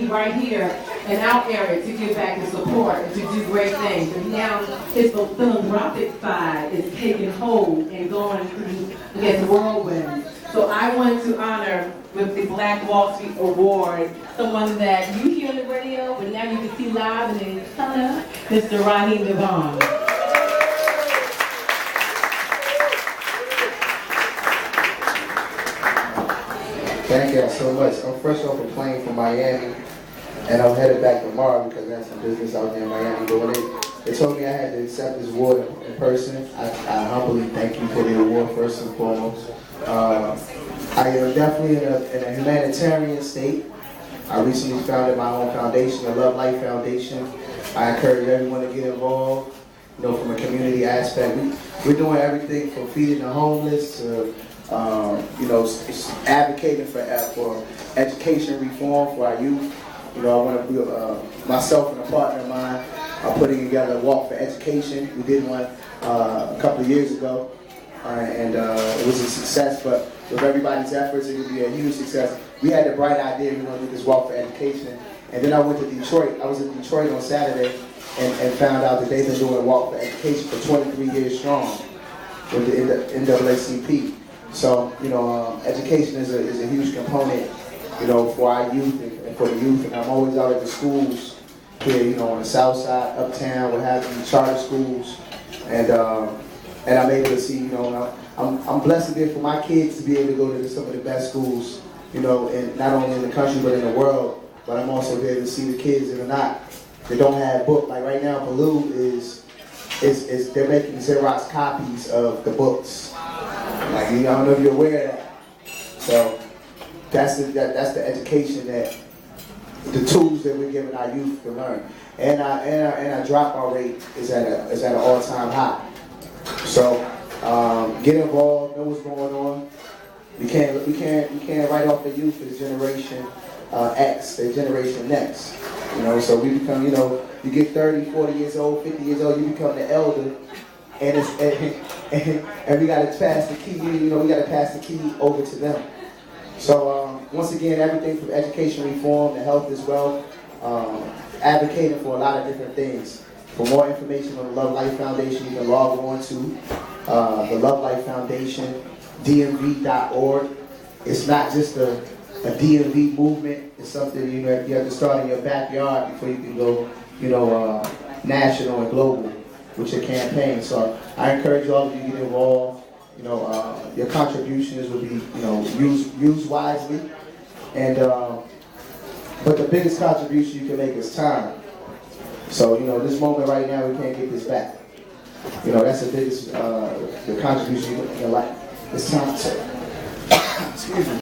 right here in our area to give back and support and to do great things. And now his philanthropic side is taking hold and going through against whirlwind. So I wanted to honor with the Black Wall Street Award someone that you hear on the radio, but now you can see live and in color, Mr. Raheem DeVaughn. Thank you so much. I'm fresh off a plane from Miami, and I'm headed back tomorrow because I have some business out there in Miami. But when they told me I had to accept this award in person, I humbly thank you for the award first and foremost. I am definitely in a humanitarian state. I recently founded my own foundation, the Love Life Foundation. I encourage everyone to get involved, from a community aspect. We're doing everything from feeding the homeless to advocating for education reform for our youth. I want to myself and a partner of mine are putting together a walk for education. We did one a couple of years ago, and it was a success. But with everybody's efforts, it would be a huge success. We had the bright idea we want to do this walk for education, and then I went to Detroit. I was in Detroit on Saturday, and found out that they've been doing a walk for education for 23 years strong with the NAACP. So, education is a huge component, for our youth and for the youth. And I'm always out at the schools here, on the south side, uptown, what have you, charter schools. And I'm able to see, I'm blessed to be for my kids to be able to go to some of the best schools, and not only in the country but in the world. But I'm also able to see the kids that don't have books. Like right now, Baloo is they're making Xerox copies of the books. Like, I don't know if you're aware of that. So that's the education the tools that we're giving our youth to learn. And our dropout rate is at an all-time high. So get involved, know what's going on. We can't write off the youth as Generation X, the Generation Next. So we become, you get 30, 40 years old, 50 years old, you become the elder. And we got to pass the key. We got to pass the key over to them. So once again, everything from education reform to health as well, advocating for a lot of different things. For more information on the Love Life Foundation, you can log on to the Love Life Foundation, DMV.org. It's not just a DMV movement. It's something you have to start in your backyard before you can go, national and global with your campaign. So I encourage all of you to get involved. Your contributions will be, used wisely. And but the biggest contribution you can make is time. So this moment right now, we can't get this back. That's the biggest the contribution in your life. It's time. So excuse me.